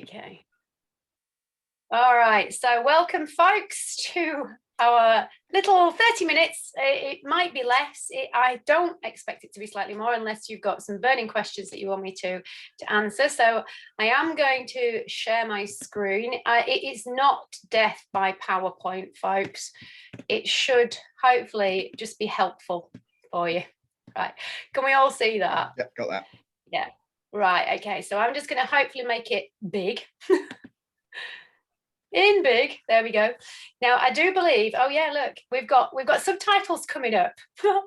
Okay. All right. So welcome, folks, to our little 30 minutes. It might be less. I don't expect it to be slightly more unless you've got some burning questions that you want me to answer. So I am going to share my screen. It is not death by PowerPoint, folks. It should hopefully just be helpful for you. Right. Can we all see that? Yeah, got that. Yeah. Right. Okay. So I'm just going to hopefully make it big. In big, there we go. Now I do believe, oh yeah, look, we've got subtitles coming up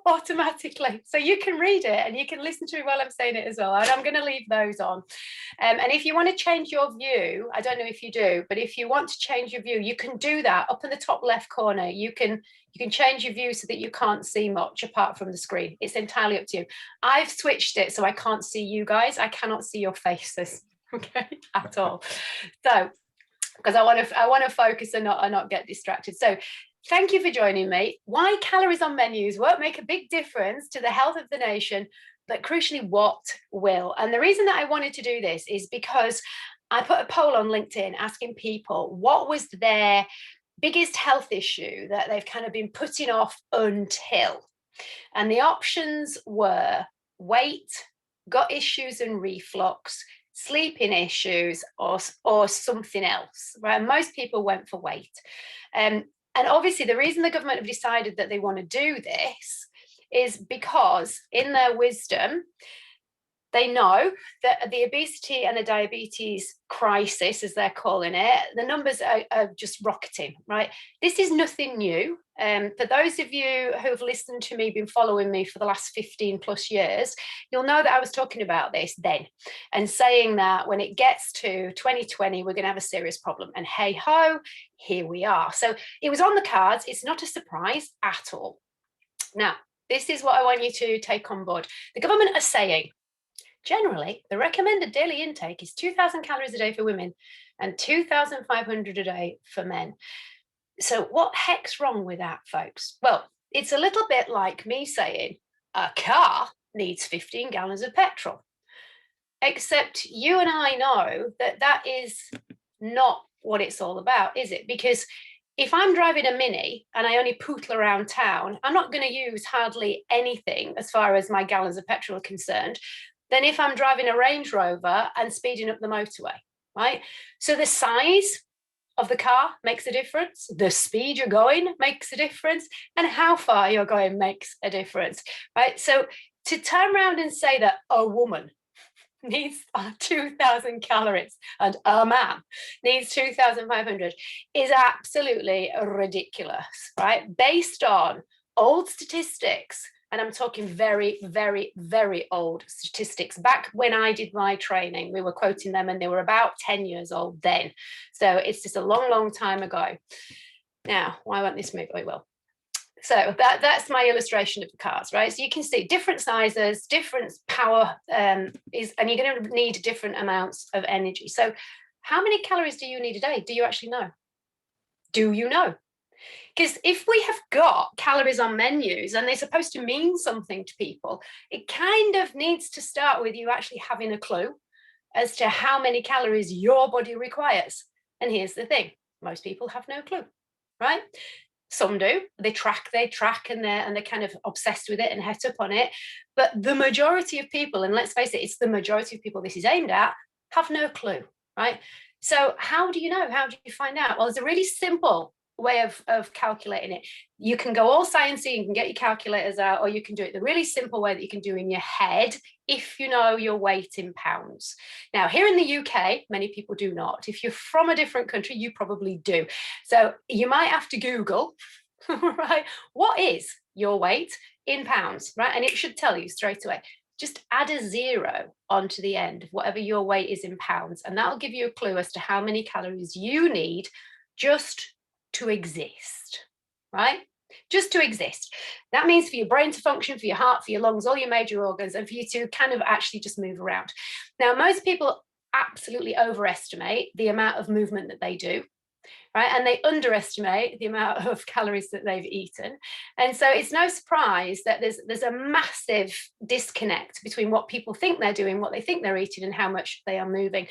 automatically, so you can read it and you can listen to me while I'm saying it as well, and I'm going to leave those on. And if you want to change your view, I don't know if you do, but if you want to change your view, you can do that up in the top left corner. You can change your view so that you can't see much apart from the screen. It's entirely up to you. I've switched it so I can't see you guys. I cannot see your faces, okay, at all. So because I want to focus and not get distracted. So thank you for joining me. Why calories on menus won't make a big difference to the health of the nation, but crucially, what will? And the reason that I wanted to do this is because I put a poll on LinkedIn asking people what was their biggest health issue that they've kind of been putting off until. And the options were weight, gut issues and reflux, sleeping issues, or something else, right? And most people went for weight. And obviously the reason the government have decided that they want to do this is because in their wisdom, they know that the obesity and the diabetes crisis, as they're calling it, the numbers are just rocketing, right? This is nothing new. For those of you who have listened to me, been following me for the last 15 plus years, you'll know that I was talking about this then and saying that when it gets to 2020, we're going to have a serious problem. And hey ho, here we are. So it was on the cards. It's not a surprise at all. Now, this is what I want you to take on board. The government are saying, generally, the recommended daily intake is 2,000 calories a day for women and 2,500 a day for men. So what heck's wrong with that, folks? Well, it's a little bit like me saying a car needs 15 gallons of petrol. Except you and I know that that is not what it's all about, is it? Because if I'm driving a Mini and I only pootle around town, I'm not going to use hardly anything as far as my gallons of petrol are concerned than if I'm driving a Range Rover and speeding up the motorway, right? So the size of the car makes a difference. The speed you're going makes a difference. And how far you're going makes a difference, right? So to turn around and say that a woman needs 2,000 calories and a man needs 2,500 is absolutely ridiculous, right? Based on old statistics. And I'm talking very, very, very old statistics. Back when I did my training, we were quoting them and they were about 10 years old then. So it's just a long, long time ago. Now, why won't this move? Oh, it will. So that's my illustration of the cars, right? So you can see different sizes, different power and you're going to need different amounts of energy. So how many calories do you need a day? Do you actually know? Do you know? Because if we have got calories on menus and they're supposed to mean something to people, it kind of needs to start with you actually having a clue as to how many calories your body requires. And here's the thing, most people have no clue, right? Some do, they track and they're kind of obsessed with it and het up on it. But the majority of people, and let's face it, it's the majority of people this is aimed at, have no clue, right? So how do you know? How do you find out? Well, there's a really simple way of calculating it. You can go all sciencey, you can get your calculators out, or you can do it the really simple way that you can do in your head if you know your weight in pounds. Now, here in the UK, many people do not. If you're from a different country, you probably do. So you might have to Google, right? What is your weight in pounds, right? And it should tell you straight away. Just add a 0 onto the end of whatever your weight is in pounds, and that'll give you a clue as to how many calories you need just to exist, right? Just to exist. That means for your brain to function, for your heart, for your lungs, all your major organs, and for you to kind of actually just move around. Now, most people absolutely overestimate the amount of movement that they do, right? And they underestimate the amount of calories that they've eaten. And so it's no surprise that there's a massive disconnect between what people think they're doing, what they think they're eating, and how much they are moving.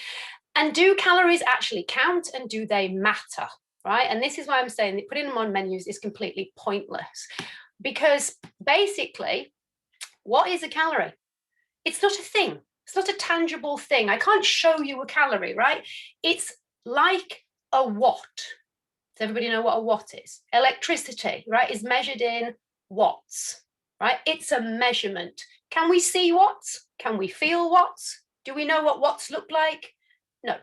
And do calories actually count, and do they matter? Right? And this is why I'm saying that putting them on menus is completely pointless, because basically, what is a calorie? It's not a thing. It's not a tangible thing. I can't show you a calorie, right? It's like a watt. Does everybody know what a watt is? Electricity, right, is measured in watts, right? It's a measurement. Can we see watts? Can we feel watts? Do we know what watts look like? No.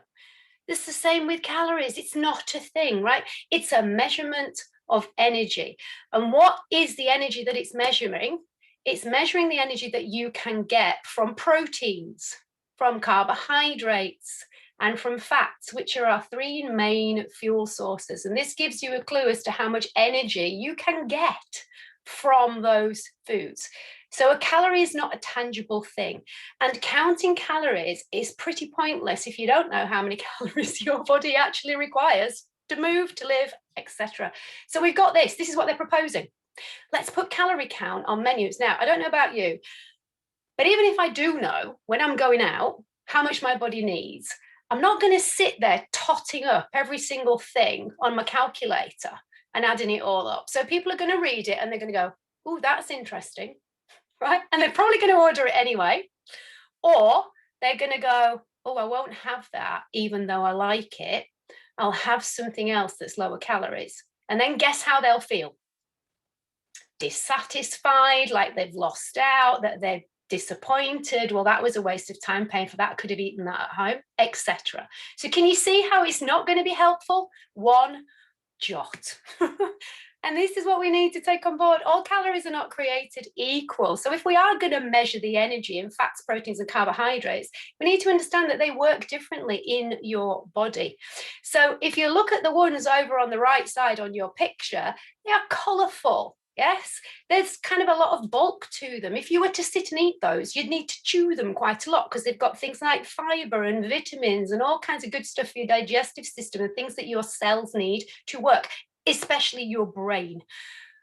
It's the same with calories. It's not a thing, right? It's a measurement of energy. And what is the energy that it's measuring? It's measuring the energy that you can get from proteins, from carbohydrates, and from fats, which are our three main fuel sources. And this gives you a clue as to how much energy you can get from those foods. So a calorie is not a tangible thing. And counting calories is pretty pointless if you don't know how many calories your body actually requires to move, to live, etc. So we've got this. This is what they're proposing. Let's put calorie count on menus. Now, I don't know about you, but even if I do know when I'm going out how much my body needs, I'm not going to sit there totting up every single thing on my calculator and adding it all up. So people are going to read it and they're going to go, oh, that's interesting, right? And they're probably going to order it anyway. Or they're going to go, oh, I won't have that, even though I like it. I'll have something else that's lower calories. And then guess how they'll feel? Dissatisfied, like they've lost out, that they're disappointed. Well, that was a waste of time paying for that. Could have eaten that at home, etc. So can you see how it's not going to be helpful? One jot. And this is what we need to take on board. All calories are not created equal. So if we are going to measure the energy in fats, proteins, and carbohydrates, we need to understand that they work differently in your body. So if you look at the ones over on the right side on your picture, they are colourful. Yes, there's kind of a lot of bulk to them. If you were to sit and eat those, you'd need to chew them quite a lot because they've got things like fiber and vitamins and all kinds of good stuff for your digestive system and things that your cells need to work, especially your brain.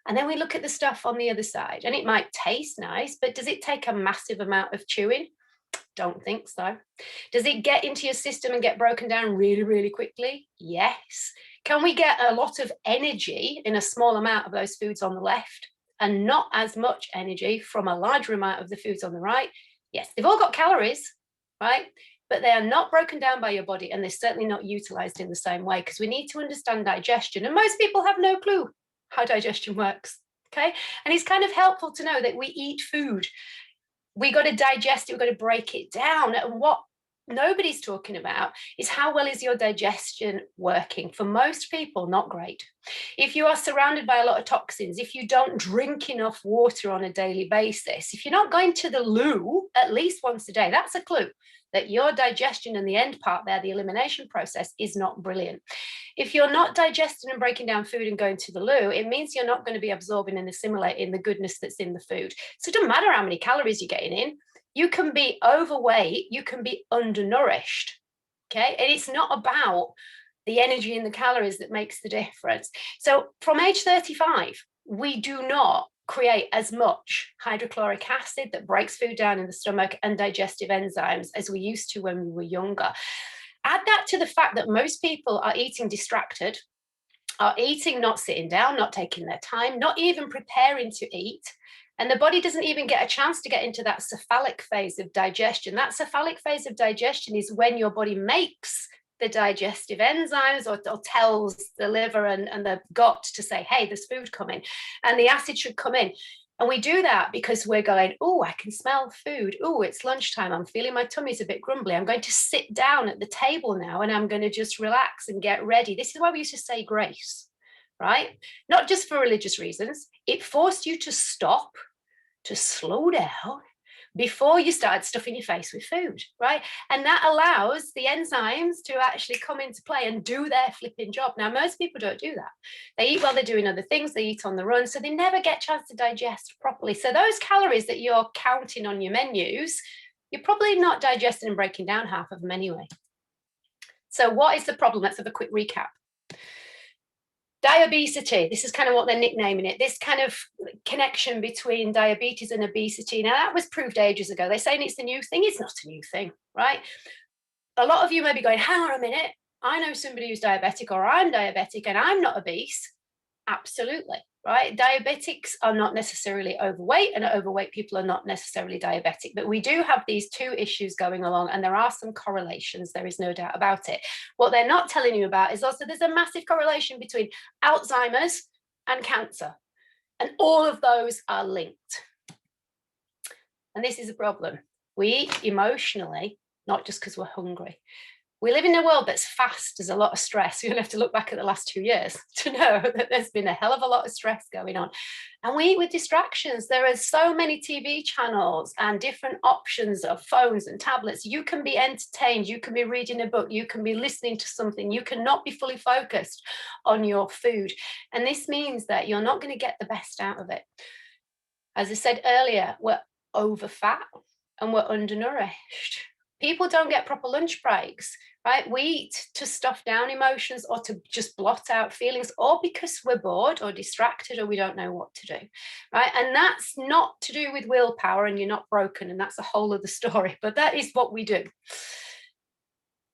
And then we look at the stuff on the other side, and it might taste nice, but does it take a massive amount of chewing? Don't think so. Does it get into your system and get broken down really, really quickly? Yes. Can we get a lot of energy in a small amount of those foods on the left and not as much energy from a larger amount of the foods on the right? Yes, they've all got calories, right? But they are not broken down by your body, and they're certainly not utilized in the same way, because we need to understand digestion. And most people have no clue how digestion works, okay? And it's kind of helpful to know that we eat food. We got to digest it, we've got to break it down. And what nobody's talking about is how well is your digestion working. For most people, not great. If you are surrounded by a lot of toxins, if you don't drink enough water on a daily basis, if you're not going to the loo at least once a day, that's a clue that your digestion and the end part there, the elimination process, is not brilliant. If you're not digesting and breaking down food and going to the loo, it means you're not going to be absorbing and assimilating the goodness that's in the food. So it doesn't matter how many calories you're getting in. You can be overweight, you can be undernourished, okay? And it's not about the energy and the calories that makes the difference. So from age 35, we do not create as much hydrochloric acid that breaks food down in the stomach and digestive enzymes as we used to when we were younger. Add that to the fact that most people are eating distracted, are eating not sitting down, not taking their time, not even preparing to eat. And the body doesn't even get a chance to get into that cephalic phase of digestion. That cephalic phase of digestion is when your body makes the digestive enzymes or tells the liver and the gut to say, hey, there's food coming, and the acid should come in. And we do that because we're going, oh, I can smell food. Oh, it's lunchtime. I'm feeling my tummy's a bit grumbly. I'm going to sit down at the table now and I'm going to just relax and get ready. This is why we used to say grace, right? Not just for religious reasons. It forced you to stop, to slow down before you start stuffing your face with food, right? And that allows the enzymes to actually come into play and do their flipping job. Now, most people don't do that. They eat while they're doing other things, they eat on the run, so they never get a chance to digest properly. So those calories that you're counting on your menus, you're probably not digesting and breaking down half of them anyway. So what is the problem? Let's have a quick recap. Diabesity, this is kind of what they're nicknaming it, this kind of connection between diabetes and obesity. Now, that was proved ages ago. They're saying it's a new thing. It's not a new thing, right? a lot of you may be going, hang on a minute, I know somebody who's diabetic, or I'm diabetic and I'm not obese. Absolutely, right? Diabetics are not necessarily overweight, and overweight people are not necessarily diabetic. But we do have these two issues going along, and there are some correlations. There is no doubt about it. What they're not telling you about is also there's a massive correlation between Alzheimer's and cancer. And all of those are linked. And this is a problem. We eat emotionally, not just because we're hungry. We live in a world that's fast. There's a lot of stress. You have to look back at the last 2 years to know that there's been a hell of a lot of stress going on. And we eat with distractions. There are so many TV channels and different options of phones and tablets. You can be entertained. You can be reading a book. You can be listening to something. You cannot be fully focused on your food. And this means that you're not going to get the best out of it. As I said earlier, we're over fat and we're undernourished. People don't get proper lunch breaks, right? We eat to stuff down emotions or to just blot out feelings, or because we're bored or distracted or we don't know what to do, right? And that's not to do with willpower, and you're not broken, and that's a whole other story, but that is what we do.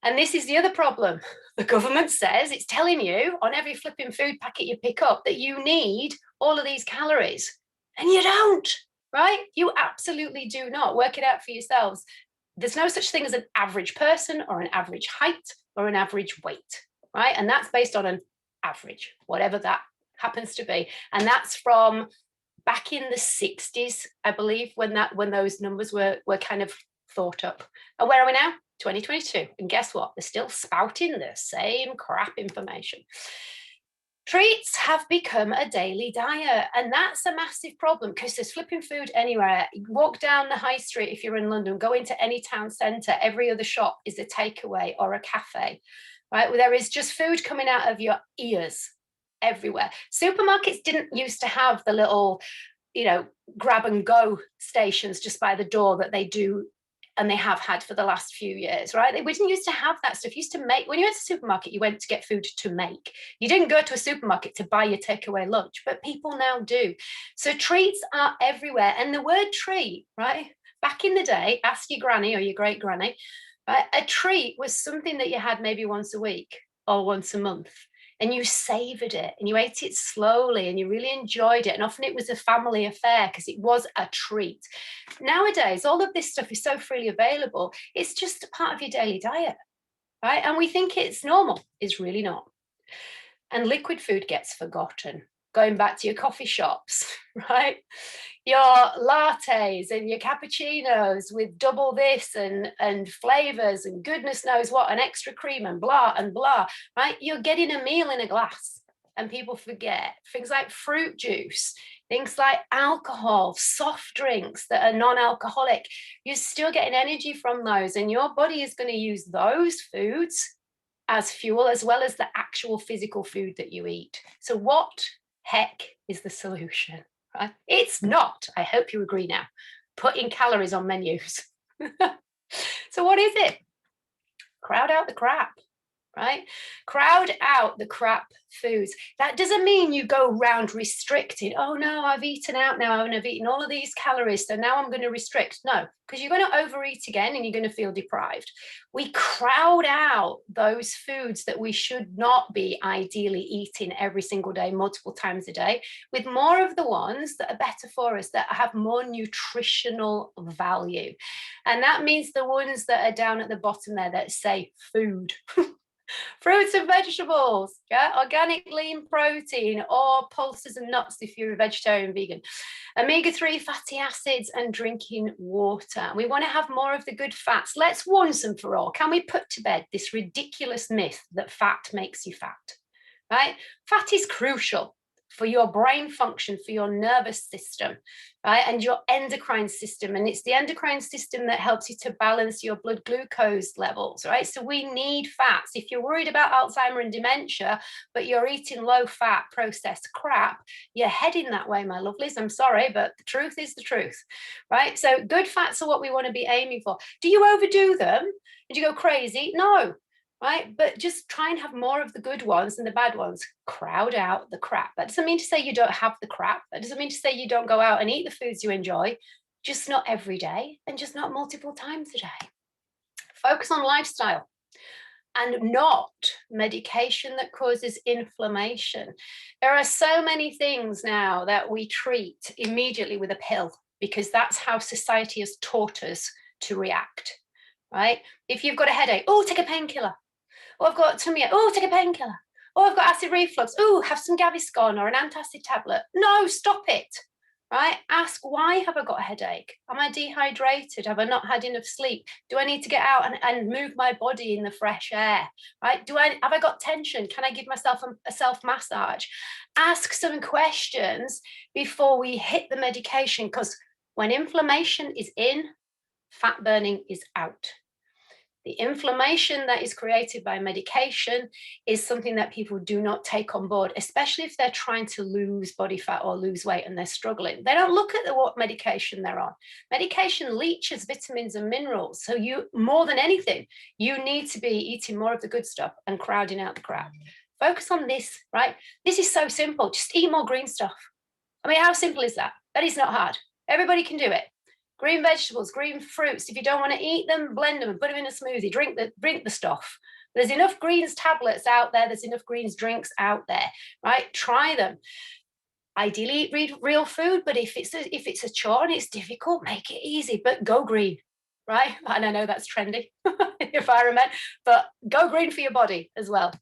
And this is the other problem. The government says it's telling you on every flipping food packet you pick up that you need all of these calories, and you don't, right? You absolutely do not. Work it out for yourselves. There's no such thing as an average person or an average height or an average weight, right? And that's based on an average, whatever that happens to be. And that's from back in the 60s, I believe, when those numbers were kind of thought up. And where are we now? 2022. And guess what? They're still spouting the same crap information. Treats have become a daily diet, and that's a massive problem because there's flipping food anywhere. You walk down the high street if you're in London, go into any town centre, every other shop is a takeaway or a cafe, right? There is just food coming out of your ears everywhere. Supermarkets didn't used to have the little, grab and go stations just by the door that they do, and they have had for the last few years, right? We didn't used to have that stuff. You used to make, when you went to the supermarket, you went to get food to make. You didn't go to a supermarket to buy your takeaway lunch, but people now do. So treats are everywhere. And the word treat, right? Back in the day, ask your granny or your great granny, right? A treat was something that you had maybe once a week or once a month. And you savored it and you ate it slowly and you really enjoyed it. And often it was a family affair because it was a treat. Nowadays, all of this stuff is so freely available. It's just a part of your daily diet, right? And we think it's normal. It's really not. And liquid food gets forgotten. Going back to your coffee shops, right? Your lattes and your cappuccinos with double this and flavors and goodness knows what, and extra cream and blah, right? You're getting a meal in a glass, and people forget things like fruit juice, things like alcohol, soft drinks that are non-alcoholic. You're still getting energy from those, and your body is going to use those foods as fuel as well as the actual physical food that you eat. So what heck is the solution? Right? It's not, I hope you agree now, putting calories on menus. So what is it? Crowd out the crap, right? Crowd out the crap foods. That doesn't mean you go around restricting. Oh no, I've eaten out now and I've eaten all of these calories, so now I'm going to restrict. No, because you're going to overeat again and you're going to feel deprived. We crowd out those foods that we should not be ideally eating every single day, multiple times a day, with more of the ones that are better for us, that have more nutritional value. And that means the ones that are down at the bottom there that say food. Fruits and vegetables, yeah, organic lean protein, or pulses and nuts if you're a vegetarian, vegan, omega-3 fatty acids, and drinking water. We want to have more of the good fats. Let's once and for all, can we put to bed this ridiculous myth that fat makes you fat, right? Fat is crucial for your brain function, for your nervous system, right? And your endocrine system. And it's the endocrine system that helps you to balance your blood glucose levels, right? So we need fats. If you're worried about Alzheimer and dementia, but you're eating low-fat processed crap, you're heading that way, my lovelies. I'm sorry, but the truth is the truth, right? So good fats are what we want to be aiming for. Do you overdo them? Did you go crazy? No. Right? But just try and have more of the good ones than the bad ones. Crowd out the crap. That doesn't mean to say you don't have the crap. That doesn't mean to say you don't go out and eat the foods you enjoy, just not every day and just not multiple times a day. Focus on lifestyle, and not medication that causes inflammation. There are so many things now that we treat immediately with a pill because that's how society has taught us to react, right? If you've got a headache, oh, take a painkiller. Oh, I've got tummy ache, oh, take a painkiller. Oh, I've got acid reflux, oh, have some Gaviscon or an antacid tablet. No, stop it, right? Ask, why have I got a headache? Am I dehydrated? Have I not had enough sleep? Do I need to get out and move my body in the fresh air, right? Have I got tension? Can I give myself a self massage? Ask some questions before we hit the medication, because when inflammation is in, fat burning is out. The inflammation that is created by medication is something that people do not take on board, especially if they're trying to lose body fat or lose weight and they're struggling. They don't look at what medication they're on. Medication leaches vitamins and minerals. So you, more than anything, you need to be eating more of the good stuff and crowding out the crap. Focus on this, right? This is so simple. Just eat more green stuff. I mean, how simple is that? That is not hard. Everybody can do it. Green vegetables, green fruits. If you don't want to eat them, blend them and put them in a smoothie. Drink the stuff. There's enough greens tablets out there. There's enough greens drinks out there, right? Try them. Ideally, eat real food, but if it's a chore and it's difficult, make it easy. But go green, right? And I know that's trendy, environment, but go green for your body as well.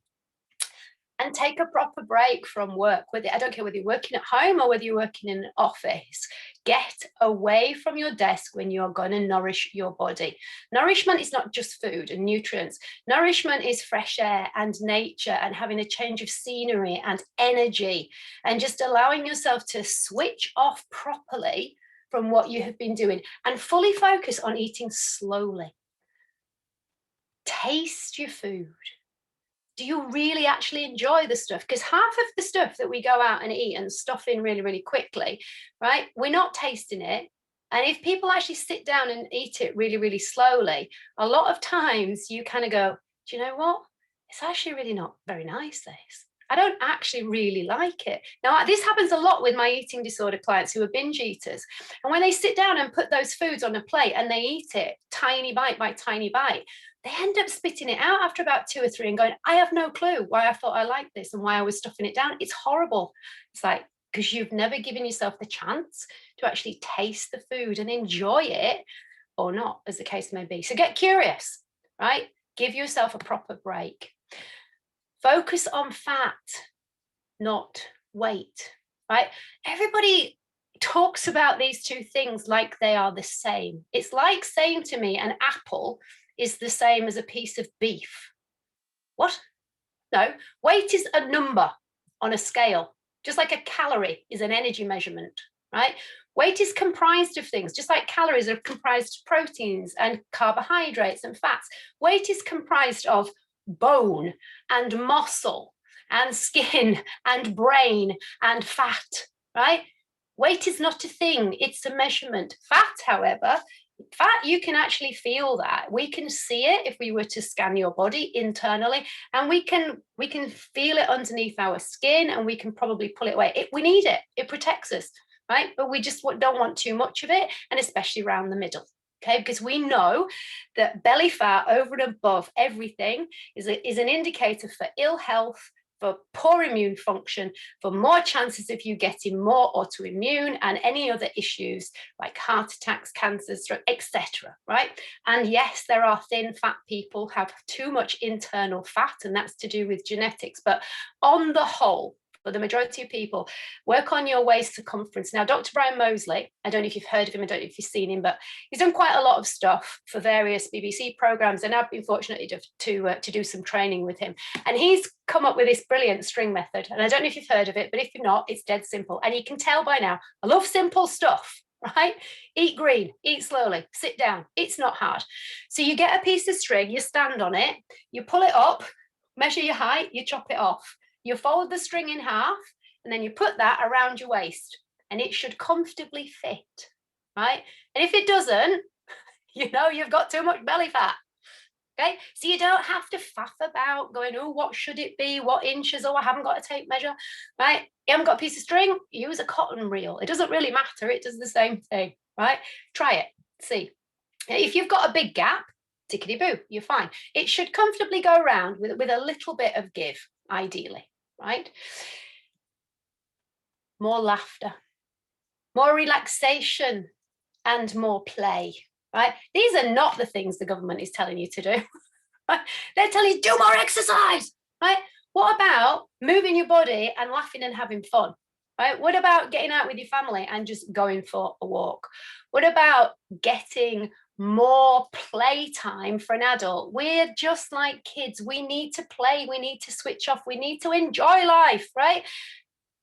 And take a proper break from work. I don't care whether you're working at home or whether you're working in an office. Get away from your desk when you're going to nourish your body. Nourishment is not just food and nutrients. Nourishment is fresh air and nature and having a change of scenery and energy and just allowing yourself to switch off properly from what you have been doing and fully focus on eating slowly. Taste your food. Do you really actually enjoy the stuff? Because half of the stuff that we go out and eat and stuff in really, really quickly, right? We're not tasting it. And if people actually sit down and eat it really, really slowly, a lot of times you kind of go, do you know what? It's actually really not very nice, this. I don't actually really like it. Now, this happens a lot with my eating disorder clients who are binge eaters. And when they sit down and put those foods on a plate and they eat it tiny bite by tiny bite, they end up spitting it out after about 2 or 3 and going, I have no clue why I thought I liked this and why I was stuffing it down. It's horrible. It's like, because you've never given yourself the chance to actually taste the food and enjoy it or not, as the case may be. So get curious, right? Give yourself a proper break. Focus on fat, not weight, right? Everybody talks about these two things like they are the same. It's like saying to me an apple is the same as a piece of beef. What? No, weight is a number on a scale, just like a calorie is an energy measurement, right? Weight is comprised of things, just like calories are comprised of proteins and carbohydrates and fats. Weight is comprised of bone and muscle and skin and brain and fat, right? Weight is not a thing, it's a measurement. Fat, however, you can actually feel that. We can see it if we were to scan your body internally, and we can feel it underneath our skin, and we can probably pull it away. We need it. It protects us, right? But we just don't want too much of it, and especially around the middle. Okay, because we know that belly fat over and above everything is an indicator for ill health, for poor immune function, for more chances of you getting more autoimmune and any other issues like heart attacks, cancers, etc. Right? And yes, there are thin fat people who have too much internal fat, and that's to do with genetics. But on the whole, for the majority of people, work on your waist circumference. Now, Dr. Brian Moseley, I don't know if you've heard of him, I don't know if you've seen him, but he's done quite a lot of stuff for various BBC programs, and I've been fortunate to do some training with him. And he's come up with this brilliant string method. And I don't know if you've heard of it, but if you're not, it's dead simple. And you can tell by now, I love simple stuff, right? Eat green, eat slowly, sit down. It's not hard. So you get a piece of string, you stand on it, you pull it up, measure your height, you chop it off. You fold the string in half, and then you put that around your waist, and it should comfortably fit, right? And if it doesn't, you know you've got too much belly fat. Okay, so you don't have to faff about going, oh, what should it be? What inches? Oh, I haven't got a tape measure, right? You haven't got a piece of string? Use a cotton reel. It doesn't really matter. It does the same thing, right? Try it. See. If you've got a big gap, tickety boo, you're fine. It should comfortably go around with a little bit of give, ideally, right? More laughter, more relaxation, and more play, right? These are not the things the government is telling you to do. Right? They're telling you do more exercise, right? What about moving your body and laughing and having fun, right? What about getting out with your family and just going for a walk? What about getting more playtime for an adult? We're just like kids. We need to play. We need to switch off. We need to enjoy life, right?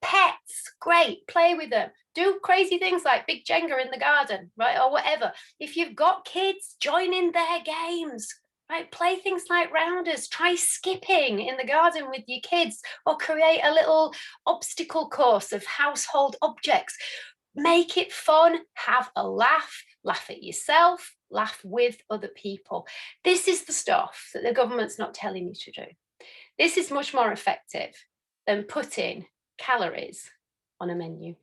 Pets, great, play with them. Do crazy things like big Jenga in the garden, right? Or whatever. If you've got kids, join in their games, right? Play things like rounders. Try skipping in the garden with your kids, or create a little obstacle course of household objects. Make it fun, have a laugh, laugh at yourself, laugh with other people. This is the stuff that the government's not telling you to do. This is much more effective than putting calories on a menu.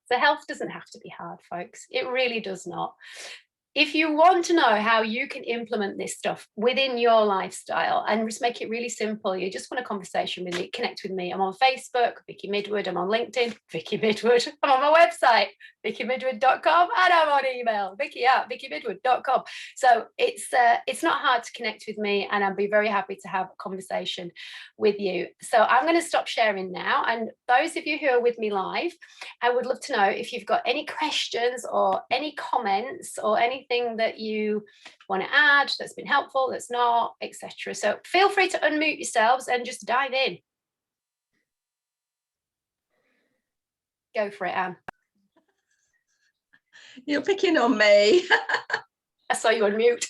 So health doesn't have to be hard, folks. It really does not. If you want to know how you can implement this stuff within your lifestyle and just make it really simple, you just want a conversation with me, connect with me. I'm on Facebook, Vicky Midwood. I'm on LinkedIn, Vicky Midwood. I'm on my website, vickymidwood.com, and I'm on email, vicky@vickymidwood.com. So it's not hard to connect with me, and I'll be very happy to have a conversation with you. So I'm going to stop sharing now. And those of you who are with me live, I would love to know if you've got any questions or any comments or anything that you want to add that's been helpful, that's not, etc. So feel free to unmute yourselves and just dive in. Go for it, Anne. You're picking on me. I saw you on mute.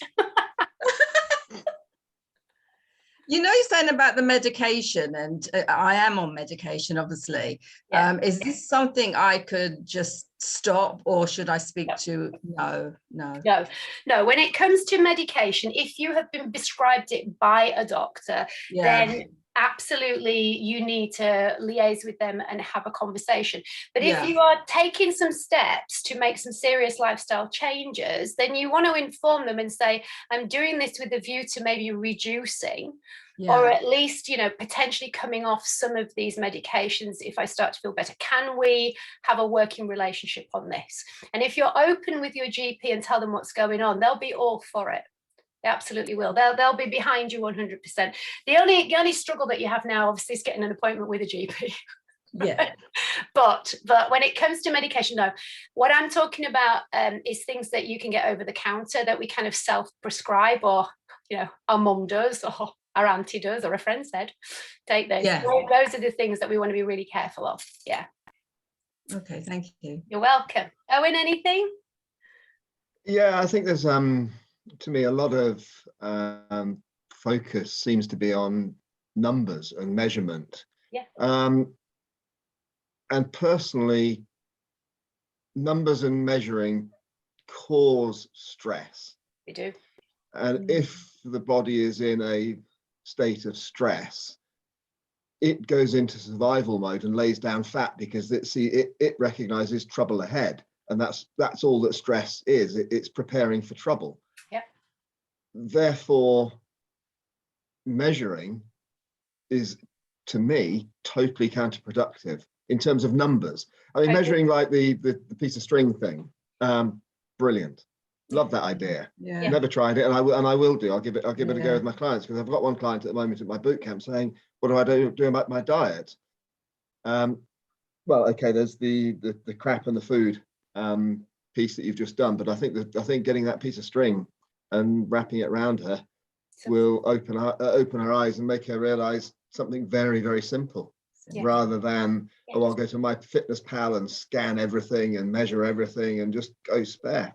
You know, you're saying about the medication, and I am on medication, obviously. Yeah. Is this something I could just stop, or should I speak to? No. When it comes to medication, if you have been prescribed it by a doctor, then absolutely you need to liaise with them and have a conversation. But if you are taking some steps to make some serious lifestyle changes, then you want to inform them and say, I'm doing this with a view to maybe reducing or at least, potentially coming off some of these medications if I start to feel better. Can we have a working relationship on this? And if you're open with your GP and tell them what's going on, they'll be all for it. They absolutely will. They'll be behind you 100%. The only struggle that you have now, obviously, is getting an appointment with a GP. Yeah. But when it comes to medication, no. What I'm talking about is things that you can get over the counter that we kind of self-prescribe, or our mum does, or our auntie does, or a friend said, take those. Yeah. Those are the things that we want to be really careful of. Yeah. Okay, thank you. You're welcome. Owen, anything? Yeah, I think there's to me a lot of focus seems to be on numbers and measurement. Yeah. And personally, numbers and measuring cause stress. They do. And if the body is in a state of stress, it goes into survival mode and lays down fat because it recognizes trouble ahead. And that's all that stress is. It's preparing for trouble. Yeah. Therefore, measuring is, to me, totally counterproductive in terms of numbers. I mean, measuring like the piece of string thing, brilliant. Love that idea. Yeah. Never tried it, and I will do. I'll give it a go with my clients, because I've got one client at the moment at my boot camp saying, "What do I do about my diet?" Well, okay, there's the crap and the food piece that you've just done, but I think getting that piece of string and wrapping it around her will open her eyes and make her realize something very, very simple, rather than I'll go to my fitness pal and scan everything and measure everything and just go spare.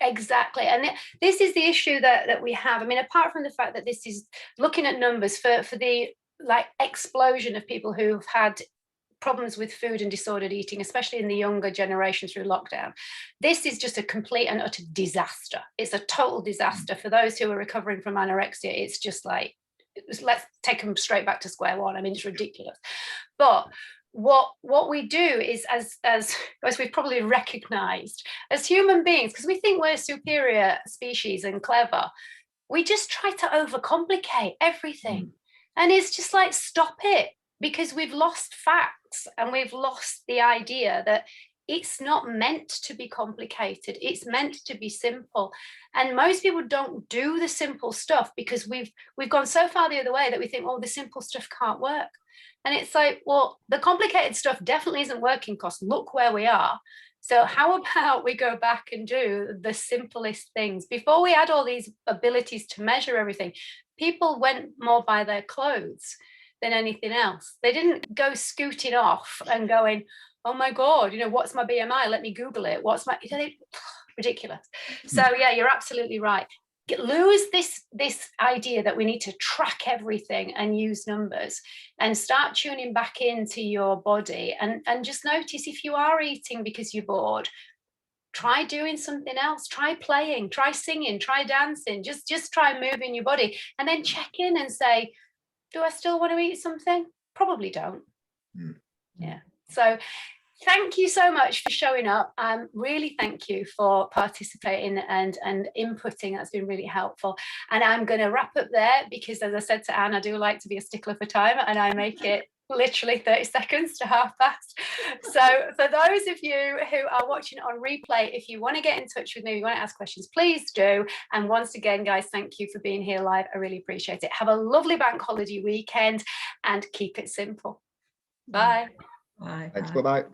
Exactly. And this is the issue that we have. I mean, apart from the fact that this is looking at numbers for the explosion of people who've had problems with food and disordered eating, especially in the younger generation through lockdown, this is just a complete and utter disaster. It's a total disaster for those who are recovering from anorexia. It's just let's take them straight back to square one. I mean, it's ridiculous. But what we do is, as we've probably recognized as human beings, because we think we're a superior species and clever, we just try to overcomplicate everything. And it's just like, stop it, because we've lost facts and we've lost the idea that it's not meant to be complicated. It's meant to be simple. And most people don't do the simple stuff because we've gone so far the other way that we think, oh, the simple stuff can't work. And it's like, well, the complicated stuff definitely isn't working, because look where we are. So how about we go back and do the simplest things? Before we had all these abilities to measure everything, people went more by their clothes than anything else. They didn't go scooting off and going, oh my God, what's my BMI? Let me Google it. What's my, ridiculous. So yeah, you're absolutely right. Lose this idea that we need to track everything and use numbers, and start tuning back into your body, and just notice if you are eating because you're bored. Try doing something else, try playing, try singing, try dancing, just try moving your body, and then check in and say, do I still want to eat something? Probably don't. Yeah. So thank you so much for showing up. Really thank you for participating and inputting. That's been really helpful. And I'm going to wrap up there, because as I said to Anne, I do like to be a stickler for time, and I make it literally 30 seconds to past. So for those of you who are watching on replay, if you want to get in touch with me, you want to ask questions, please do. And once again, guys, thank you for being here live. I really appreciate it. Have a lovely bank holiday weekend and keep it simple. Bye. Bye. Thanks. Bye-bye.